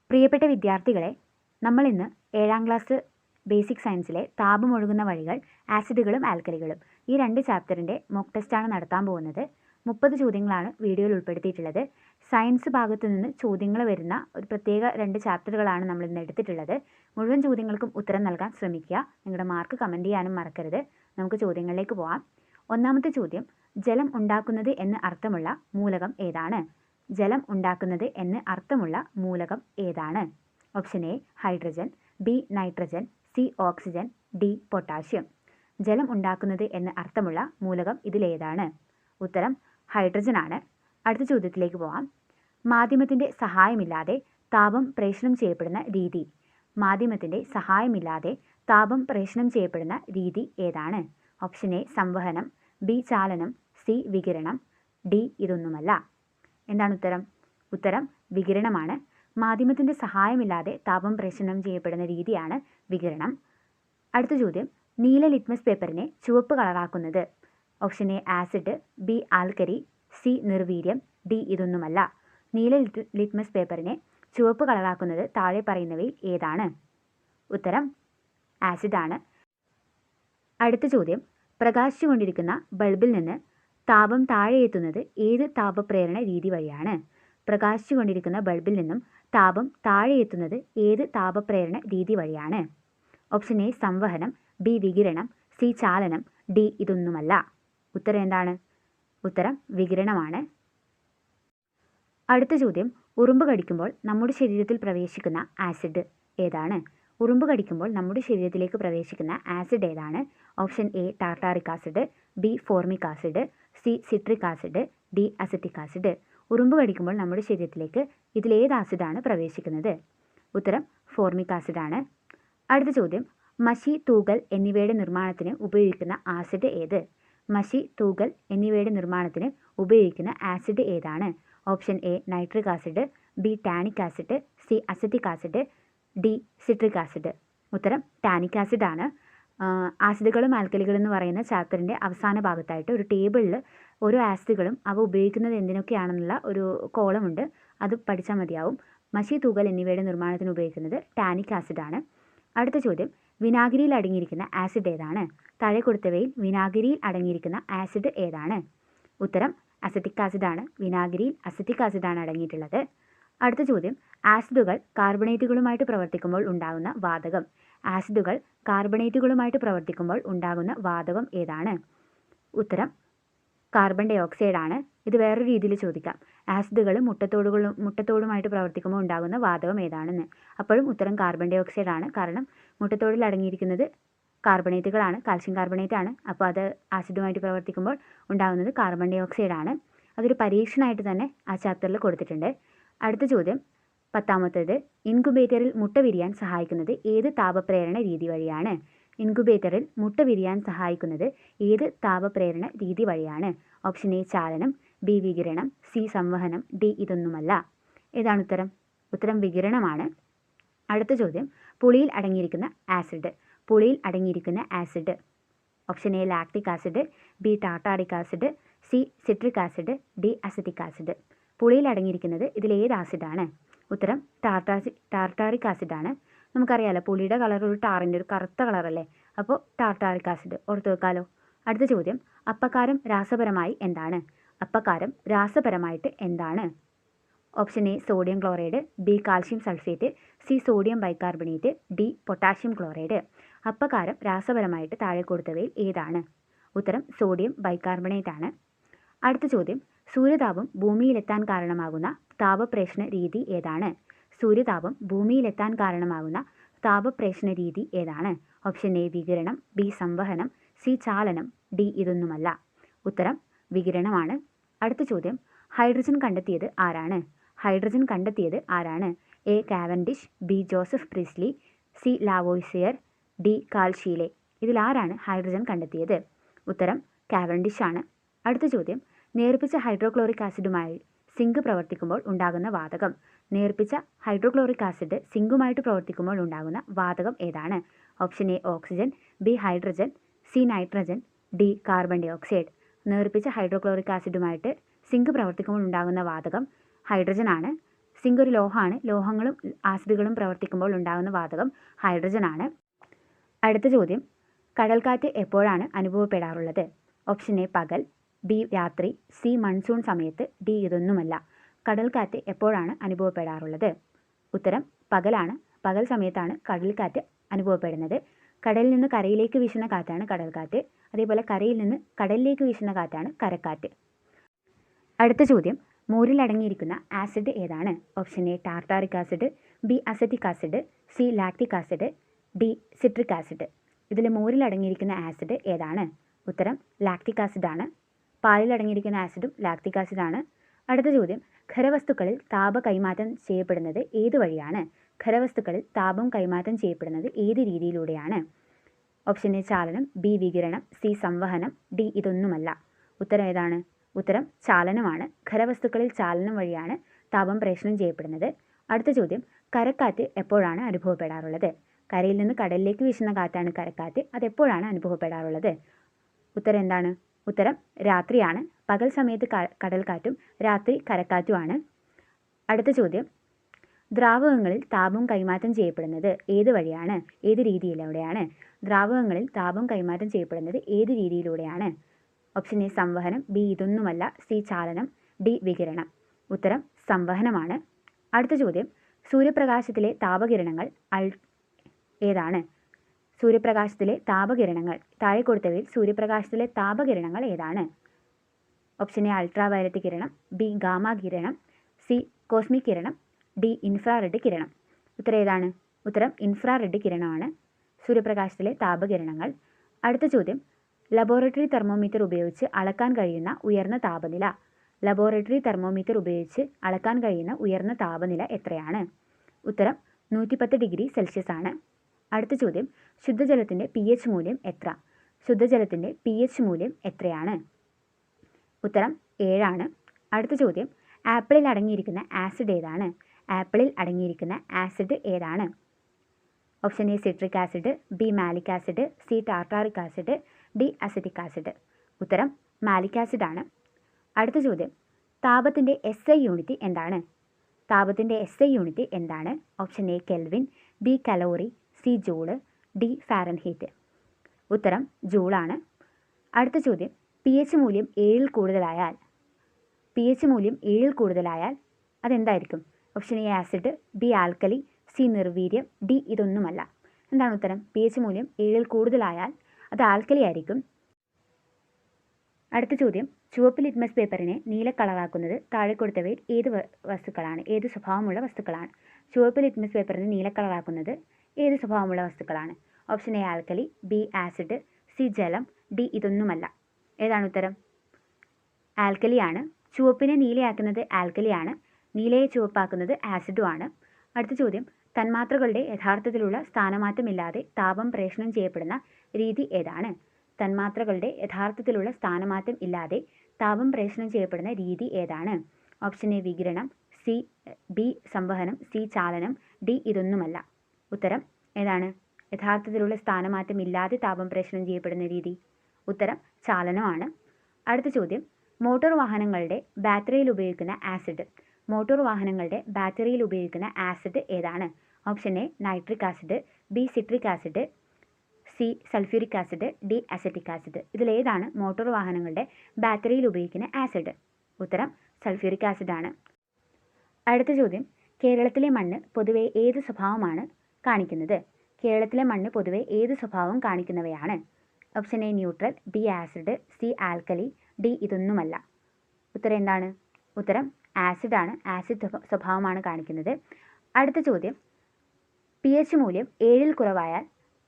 പ്രിയപ്പെട്ട വിദ്യാർത്ഥികളെ, നമ്മളിന്ന് 7ാം ക്ലാസ് ബേസിക് സയൻസിലെ താപമൊഴുകുന്ന വഴികൾ, ആസിഡുകളും ആൽക്കലികളും ഈ 2 ചാപ്റ്ററിൻ്റെ മോക്ക് ടെസ്റ്റാണ് നടത്താൻ പോകുന്നത്. 30 ചോദ്യങ്ങളാണ് വീഡിയോയിൽ ഉൾപ്പെടുത്തിയിട്ടുള്ളത്. സയൻസ് ഭാഗത്തു നിന്ന് ചോദ്യങ്ങൾ വരുന്ന ഒരു പ്രത്യേക 2 ചാപ്റ്ററുകളാണ് നമ്മൾ ഇന്ന് എടുത്തിട്ടുള്ളത്. മുഴുവൻ ചോദ്യങ്ങൾക്കും ഉത്തരം നൽകാൻ ശ്രമിക്കുക. നിങ്ങളുടെ മാർക്ക് കമൻറ്റ് ചെയ്യാനും മറക്കരുത്. നമുക്ക് ചോദ്യങ്ങളിലേക്ക് പോകാം. ഒന്നാമത്തെ ചോദ്യം, ജലം ഉണ്ടാക്കുന്നത് എന്ന് അർത്ഥമുള്ള മൂലകം ഏതാണ്? ജലം ഉണ്ടാക്കുന്നത് എന്ന് അർത്ഥമുള്ള മൂലകം ഏതാണ്? Option A hydrogen, B nitrogen, C oxygen, D potassium. ജലം ഉണ്ടാക്കുന്നത് എന്ന് അർത്ഥമുള്ള മൂലകം ഇതിലേതാണ്? ഉത്തരം ഹൈഡ്രജൻ ആണ്. അടുത്ത ചോദ്യത്തിലേക്ക് പോകാം. മാധ്യമത്തിൻ്റെ സഹായമില്ലാതെ താപം പ്രേഷണം ചെയ്യപ്പെടുന്ന രീതി. മാധ്യമത്തിൻ്റെ സഹായമില്ലാതെ താപം പ്രേഷണം ചെയ്യപ്പെടുന്ന രീതി ഏതാണ്? ഓപ്ഷൻ എ സംവഹനം, ബി ചാലനം, സി വികിരണം, ഡി ഇതൊന്നുമല്ല. എന്താണ് ഉത്തരം? ഉത്തരം വികിരണമാണ്. മാധ്യമത്തിൻ്റെ സഹായമില്ലാതെ താപം പ്രേഷണം ചെയ്യപ്പെടുന്ന രീതിയാണ് വികിരണം. അടുത്ത ചോദ്യം, നീല ലിറ്റ്മസ് പേപ്പറിനെ ചുവപ്പ് കളറാക്കുന്നത്. Option A acid, B alkali, C നിർവീര്യം, ഡി ഇതൊന്നുമല്ല. നീല ലിറ്റ്മസ് പേപ്പറിനെ ചുവപ്പ് കളറാക്കുന്നത് താഴെ പറയുന്നവയിൽ ഏതാണ്? ഉത്തരം ആസിഡാണ്. അടുത്ത ചോദ്യം, പ്രകാശിച്ചുകൊണ്ടിരിക്കുന്ന ബൾബിൽ നിന്ന് താപം താഴെ എത്തുന്നത് ഏത് താപപ്രേരണ രീതി വഴിയാണ്? പ്രകാശിച്ചുകൊണ്ടിരിക്കുന്ന ബൾബിൽ നിന്നും താപം താഴെ എത്തുന്നത് ഏത് താപപ്രേരണ രീതി വഴിയാണ്? ഓപ്ഷൻ എ സംവഹനം, ബി വികിരണം, സി ചാലനം, ഡി ഇതൊന്നുമല്ല. ഉത്തരം എന്താണ്? ഉത്തരം വികിരണമാണ്. അടുത്ത ചോദ്യം, ഉറുമ്പ് കടിക്കുമ്പോൾ നമ്മുടെ ശരീരത്തിൽ പ്രവേശിക്കുന്ന ആസിഡ് ഏതാണ്? ഉറുമ്പ് കടിക്കുമ്പോൾ നമ്മുടെ ശരീരത്തിലേക്ക് പ്രവേശിക്കുന്ന ആസിഡ് ഏതാണ്? Option A tartaric acid, B formic acid, C citric acid, D acetic acid. ഉറുമ്പ് കടിക്കുമ്പോൾ നമ്മുടെ ശരീരത്തിലേക്ക് ഇതിലേത് ആസിഡാണ് പ്രവേശിക്കുന്നത്? ഉത്തരം ഫോർമിക് ആസിഡാണ്. അടുത്ത ചോദ്യം, മഷി, തൂകൽ എന്നിവയുടെ നിർമ്മാണത്തിന് ഉപയോഗിക്കുന്ന ആസിഡ് ഏത്? മഷി, തൂകൽ എന്നിവയുടെ നിർമ്മാണത്തിന് ഉപയോഗിക്കുന്ന ആസിഡ് ഏതാണ്? Option A nitric acid, B tannic acid, C acetic acid, D citric acid. ഉത്തരം ടാനിക് ആസിഡാണ്. ആസിഡുകളും ആൽക്കലികളും എന്ന് പറയുന്ന ചാപ്റ്ററിൻ്റെ അവസാന ഭാഗത്തായിട്ട് ഒരു ടേബിളിൽ ഓരോ ആസിഡുകളും അവ ഉപയോഗിക്കുന്നത് എന്തിനൊക്കെയാണെന്നുള്ള ഒരു കോളമുണ്ട്. അത് പഠിച്ചാൽ മതിയാവും. മഷി, തൂകൽ എന്നിവയുടെ നിർമ്മാണത്തിന് ഉപയോഗിക്കുന്നത് ടാനിക് ആസിഡാണ്. അടുത്ത ചോദ്യം, വിനാഗിരിയിൽ അടങ്ങിയിരിക്കുന്ന ആസിഡ് ഏതാണ്? താഴെ കൊടുത്തവയിൽ വിനാഗിരിയിൽ അടങ്ങിയിരിക്കുന്ന ആസിഡ് ഏതാണ്? ഉത്തരം അസറ്റിക് ആസിഡാണ്. വിനാഗിരിയിൽ അസറ്റിക് ആസിഡാണ് അടങ്ങിയിട്ടുള്ളത്. അടുത്ത ചോദ്യം, ആസിഡുകൾ കാർബണേറ്റുകളുമായിട്ട് പ്രവർത്തിക്കുമ്പോൾ ഉണ്ടാകുന്ന വാതകം. ആസിഡുകൾ കാർബണേറ്റുകളുമായിട്ട് പ്രവർത്തിക്കുമ്പോൾ ഉണ്ടാകുന്ന വാതകം ഏതാണ്? ഉത്തരം കാർബൺ ഡൈ ഓക്സൈഡ് ആണ്. ഇത് വേറൊരു രീതിയിൽ ചോദിക്കാം. ആസിഡുകൾ മുട്ടത്തോടുമായിട്ട് പ്രവർത്തിക്കുമ്പോൾ ഉണ്ടാകുന്ന വാതകം ഏതാണെന്ന്. അപ്പോഴും ഉത്തരം കാർബൺ ഡൈ ഓക്സൈഡ് ആണ്. കാരണം മുട്ടത്തോടിൽ അടങ്ങിയിരിക്കുന്നത് കാർബണേറ്റുകളാണ്, കാൽഷ്യം കാർബണേറ്റ് ആണ്. അപ്പോൾ അത് ആസിഡുമായിട്ട് പ്രവർത്തിക്കുമ്പോൾ ഉണ്ടാകുന്നത് കാർബൺ ഡൈ ഓക്സൈഡ് ആണ്. അതൊരു പരീക്ഷണമായിട്ട് തന്നെ ആ ചാപ്റ്ററിൽ കൊടുത്തിട്ടുണ്ട്. അടുത്ത ചോദ്യം, 10ാമത്തേത്, ഇൻകുബേറ്ററിൽ മുട്ട വിരിയാൻ സഹായിക്കുന്നത് ഏത് താപപ്രേരണ രീതി വഴിയാണ്? ഇൻകുബേറ്ററിൽ മുട്ട വിരിയാൻ സഹായിക്കുന്നത് ഏത് താപപ്രേരണ രീതി വഴിയാണ്? ഓപ്ഷൻ എ ചാലനം, ബി വികിരണം, സി സംവഹനം, ഡി ഇതൊന്നുമല്ല. ഏതാണ് ഉത്തരം? ഉത്തരം വികിരണമാണ്. അടുത്ത ചോദ്യം, പുളിയിൽ അടങ്ങിയിരിക്കുന്ന ആസിഡ്. പുളിയിൽ അടങ്ങിയിരിക്കുന്ന acid. Option A lactic acid, B tartaric acid, C citric acid, D acetic acid. പുളിയിൽ അടങ്ങിയിരിക്കുന്നത് ഇതിലേത് ആസിഡാണ്? ഉത്തരം ടാർട്ടാറിക് ആസിഡാണ്. നമുക്കറിയാലോ പുളിയുടെ കളർ ഒരു ടാറിൻ്റെ ഒരു കറുത്ത കളറല്ലേ. അപ്പോൾ ടാർട്ടാറിക് ആസിഡ് ഓർത്ത് വെക്കാലോ. അടുത്ത ചോദ്യം, അപ്പക്കാരം രാസപരമായി എന്താണ്? അപ്പക്കാരം രാസപരമായിട്ട് എന്താണ്? Option A sodium chloride, B calcium sulphate, C sodium bicarbonate, D potassium chloride. അപ്പക്കാരം രാസപരമായിട്ട് താഴെ കൊടുത്തവയിൽ ഏതാണ്? ഉത്തരം സോഡിയം ബൈകാർബണേറ്റ് ആണ്. അടുത്ത ചോദ്യം, സൂര്യതാപം ഭൂമിയിലെത്താൻ കാരണമാകുന്ന താപപ്രേഷണ രീതി ഏതാണ്? സൂര്യതാപം ഭൂമിയിലെത്താൻ കാരണമാകുന്ന താപപ്രേഷണ രീതി ഏതാണ്? ഓപ്ഷൻ എ വികിരണം, ബി സംവഹനം, സി ചാലനം, ഡി ഇതൊന്നുമല്ല. ഉത്തരം വികിരണമാണ്. അടുത്ത ചോദ്യം, ഹൈഡ്രജൻ കണ്ടെത്തിയത് ആരാണ്? ഹൈഡ്രജൻ കണ്ടെത്തിയത് ആരാണ്? A Cavendish, B Joseph Priestley, C Lavoisier, D Carl Scheele. ഇതിലാരാണ് ഹൈഡ്രജൻ കണ്ടെത്തിയത്? ഉത്തരം കാവൻഡിഷ് ആണ്. അടുത്ത ചോദ്യം, നേർപ്പിച്ച ഹൈഡ്രോക്ലോറിക് ആസിഡുമായി സിങ്ക് പ്രവർത്തിക്കുമ്പോൾ ഉണ്ടാകുന്ന വാതകം. നേർപ്പിച്ച ഹൈഡ്രോക്ലോറിക് ആസിഡ് സിങ്കുമായിട്ട് പ്രവർത്തിക്കുമ്പോൾ ഉണ്ടാകുന്ന വാതകം ഏതാണ്? Option A oxygen, B hydrogen, C nitrogen, D carbon dioxide. നേർപ്പിച്ച ഹൈഡ്രോക്ലോറിക് ആസിഡുമായിട്ട് സിങ്ക് പ്രവർത്തിക്കുമ്പോൾ ഉണ്ടാകുന്ന വാതകം ഹൈഡ്രജൻ ആണ്. സിങ്ക് ഒരു ലോഹമാണ്. ലോഹങ്ങളും ആസിഡുകളും പ്രവർത്തിക്കുമ്പോൾ ഉണ്ടാകുന്ന വാതകം ഹൈഡ്രജൻ ആണ്. അടുത്ത ചോദ്യം, കടൽക്കാറ്റ് എപ്പോഴാണ് അനുഭവപ്പെടാറുള്ളത്? ഓപ്ഷൻ എ പകൽ, ബി രാത്രി, സി മൺസൂൺ സമയത്ത്, ഡി ഇതൊന്നുമല്ല. കടൽക്കാറ്റ് എപ്പോഴാണ് അനുഭവപ്പെടാറുള്ളത്? ഉത്തരം പകലാണ്. പകൽ സമയത്താണ് കടൽക്കാറ്റ് അനുഭവപ്പെടുന്നത്. കടലിൽ നിന്ന് കരയിലേക്ക് വീശുന്ന കാറ്റാണ് കടൽക്കാറ്റ്. അതേപോലെ കരയിൽ നിന്ന് കടലിലേക്ക് വീശുന്ന കാറ്റാണ് കരക്കാറ്റ്. അടുത്ത ചോദ്യം, മോരിൽ അടങ്ങിയിരിക്കുന്ന ആസിഡ് ഏതാണ്? Option A tartaric acid, B acetic acid, C lactic acid, D citric acid. ഇതിൽ മോരിൽ അടങ്ങിയിരിക്കുന്ന ആസിഡ് ഏതാണ്? ഉത്തരം ലാക്റ്റിക് ആസിഡാണ്. പാലിൽ അടങ്ങിയിരിക്കുന്ന ആസിഡും ലാക്റ്റിക് ആസിഡാണ്. അടുത്ത ചോദ്യം, ഖരവസ്തുക്കളിൽ താപ കൈമാറ്റം ചെയ്യപ്പെടുന്നത് ഏത് വഴിയാണ്? ഖരവസ്തുക്കളിൽ താപം കൈമാറ്റം ചെയ്യപ്പെടുന്നത് ഏത് രീതിയിലൂടെയാണ്? ഓപ്ഷൻ എ ചാലനം, ബി വികിരണം, സി സംവഹനം, ഡി ഇതൊന്നുമല്ല. ഉത്തരം ഏതാണ്? ഉത്തരം ചാലനമാണ്. ഖരവസ്തുക്കളിൽ ചാലനം വഴിയാണ് താപം പ്രേഷണം ചെയ്യപ്പെടുന്നത്. അടുത്ത ചോദ്യം, കരക്കാറ്റ് എപ്പോഴാണ് അനുഭവപ്പെടാറുള്ളത്? കരയിൽ നിന്ന് കടലിലേക്ക് വീശുന്ന കാറ്റാണ് കരക്കാറ്റ്. അതെപ്പോഴാണ് അനുഭവപ്പെടാറുള്ളത്? ഉത്തരം എന്താണ്? ഉത്തരം രാത്രിയാണ്. പകൽ സമയത്ത് കടൽക്കാറ്റും രാത്രി കരക്കാറ്റുമാണ്. അടുത്ത ചോദ്യം, ദ്രാവകങ്ങളിൽ താപം കൈമാറ്റം ചെയ്യപ്പെടുന്നത് ഏത് വഴിയാണ്? ഏത് രീതിയിലൂടെയാണ്? ദ്രാവകങ്ങളിൽ താപം കൈമാറ്റം ചെയ്യപ്പെടുന്നത് ഏത് രീതിയിലൂടെയാണ്? ഓപ്ഷൻ എ സംവഹനം, ബി ഇതൊന്നുമല്ല, സി ചാലനം, ഡി വികിരണം. ഉത്തരം സംവഹനമാണ്. അടുത്ത ചോദ്യം, സൂര്യപ്രകാശത്തിലെ താപകിരണങ്ങൾ ഏതാണ്? സൂര്യപ്രകാശത്തിലെ താപകിരണങ്ങൾ താഴെ കൊടുത്തവയിൽ സൂര്യപ്രകാശത്തിലെ താപകിരണങ്ങൾ ഏതാണ്? ഓപ്ഷൻ എ അൾട്രാവയലറ്റ് കിരണം, ബി ഗാമ കിരണം, സി കോസ്മിക് കിരണം, ഡി ഇൻഫ്രാറെഡ് കിരണം. ഉത്തരം ഏതാണ്? ഉത്തരം ഇൻഫ്രാറെഡ് കിരണമാണ് സൂര്യപ്രകാശത്തിലെ താപകിരണങ്ങൾ. അടുത്ത ചോദ്യം, ലബോറട്ടറി തെർമോമീറ്റർ ഉപയോഗിച്ച് അളക്കാൻ കഴിയുന്ന ഉയർന്ന താപനില. ലബോറട്ടറി തെർമോമീറ്റർ ഉപയോഗിച്ച് അളക്കാൻ കഴിയുന്ന ഉയർന്ന താപനില എത്രയാണ്? ഉത്തരം 110 ഡിഗ്രി സെൽഷ്യസ് ആണ്. അടുത്ത ചോദ്യം, ശുദ്ധജലത്തിൻ്റെ pH മൂല്യം എത്ര? ശുദ്ധജലത്തിൻ്റെ pH മൂല്യം എത്രയാണ്? ഉത്തരം 7 ആണ്. അടുത്ത ചോദ്യം, ആപ്പിളിൽ അടങ്ങിയിരിക്കുന്ന ആസിഡ് ഏതാണ്? ആപ്പിളിൽ അടങ്ങിയിരിക്കുന്ന ആസിഡ് ഏതാണ്? Option A citric acid, B malic acid, C tartaric acid, D acetic acid. ഉത്തരം മാലിക് ആസിഡ് ആണ്. അടുത്ത ചോദ്യം, താപത്തിൻ്റെ SI യൂണിറ്റ് എന്താണ്? താപത്തിൻ്റെ SI യൂണിറ്റ് എന്താണ്? Option A kelvin, B calorie, C joule, D Fahrenheit. ഉത്തരം ജൂളാണ്. അടുത്ത ചോദ്യം, pH മൂല്യം 7ൽ കൂടുതലായാൽ pH മൂല്യം 7ൽ കൂടുതലായാൽ അതെന്തായിരിക്കും? Option A acid, B alkali, C നിർവീര്യം, ഡി ഇതൊന്നുമല്ല. എന്താണ് ഉത്തരം? pH മൂല്യം 7ൽ കൂടുതലായാൽ അത് ആൽക്കലി ആയിരിക്കും. അടുത്ത ചോദ്യം, ചുവപ്പ് ലിറ്റ്മസ് പേപ്പറിനെ നീല കളറാക്കുന്നത് താഴെ കൊടുത്തവയിൽ ഏത് വസ്തുക്കളാണ്? ഏത് സ്വഭാവമുള്ള വസ്തുക്കളാണ്? ചുവപ്പ് ലിറ്റ്മസ് പേപ്പറിനെ നീല കളറാക്കുന്നത് ഏത് സ്വഭാവമുള്ള വസ്തുക്കളാണ്? Option A alkali, B acid, C ജലം, ഡി ഇതൊന്നുമല്ല. ഏതാണ് ഉത്തരം? ആൽക്കലിയാണ്. ചുവപ്പിനെ നീലയാക്കുന്നത് ആൽക്കലിയാണ്. നീലയെ ചുവപ്പാക്കുന്നത് ആസിഡുമാണ്. അടുത്ത ചോദ്യം, തന്മാത്രകളുടെ യഥാർത്ഥത്തിലുള്ള സ്ഥാനമാറ്റമില്ലാതെ താപം പ്രേഷണം ചെയ്യപ്പെടുന്ന രീതി ഏതാണ്? തന്മാത്രകളുടെ യഥാർത്ഥത്തിലുള്ള സ്ഥാനമാറ്റം ഇല്ലാതെ താപം പ്രേഷണം ചെയ്യപ്പെടുന്ന രീതി ഏതാണ്? ഓപ്ഷൻ എ വികിരണം, ബി സംവഹനം, സി ചാലനം, ഡി ഇതൊന്നുമല്ല. ഉത്തരം ഏതാണ്? യഥാർത്ഥത്തിലുള്ള സ്ഥാനമാറ്റം ഇല്ലാതെ താപം പ്രേഷണം ചെയ്യപ്പെടുന്ന രീതി. ഉത്തരം ചാലനമാണ്. അടുത്ത ചോദ്യം, മോട്ടോർ വാഹനങ്ങളുടെ ബാറ്ററിയിൽ ഉപയോഗിക്കുന്ന ആസിഡ്. മോട്ടോർ വാഹനങ്ങളുടെ ബാറ്ററിയിൽ ഉപയോഗിക്കുന്ന ആസിഡ് ഏതാണ്? Option A nitric acid, B citric acid, C sulphuric acid, D acetic acid. ഇതിലേതാണ് മോട്ടോർ വാഹനങ്ങളുടെ ബാറ്ററിയിൽ ഉപയോഗിക്കുന്ന ആസിഡ്? ഉത്തരം സൾഫ്യൂരിക് ആസിഡാണ്. അടുത്ത ചോദ്യം, കേരളത്തിലെ മണ്ണ് പൊതുവെ ഏത് സ്വഭാവമാണ് കാണിക്കുന്നത്? കേരളത്തിലെ മണ്ണ് പൊതുവെ ഏത് സ്വഭാവം കാണിക്കുന്നവയാണ്? Option A neutral, B acid, C alkali, D ഇതൊന്നുമല്ല. ഉത്തരം എന്താണ്? ഉത്തരം ആസിഡാണ്. ആസിഡ് സ്വഭാവമാണ് കാണിക്കുന്നത്. അടുത്ത ചോദ്യം, pH മൂല്യം 7ൽ കുറവായാൽ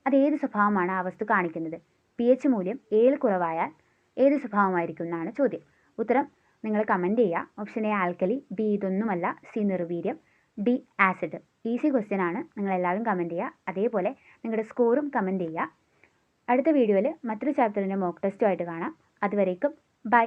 അത് ഏത് സ്വഭാവമാണ് ആ വസ്തു കാണിക്കുന്നത്? pH മൂല്യം 7ൽ കുറവായാൽ ഏത് സ്വഭാവമായിരിക്കും എന്നാണ് ചോദ്യം. ഉത്തരം നിങ്ങൾ കമൻറ്റ് ചെയ്യുക. ഓപ്ഷൻ എ ആൽക്കലി, ബി ഇതൊന്നുമല്ല, സി നിർവീര്യം, ഡി ആസിഡ്. ഈസി ക്വസ്റ്റ്യൻ ആണ്. നിങ്ങളെല്ലാവരും കമൻറ്റ് ചെയ്യുക. അതേപോലെ നിങ്ങളുടെ സ്കോറും കമൻറ്റ് ചെയ്യുക. അടുത്ത വീഡിയോയിൽ മറ്റൊരു ചാപ്റ്ററിൻ്റെ മോക്ക് ടെസ്റ്റുമായിട്ട് കാണാം. അതുവരേക്കും ബൈ.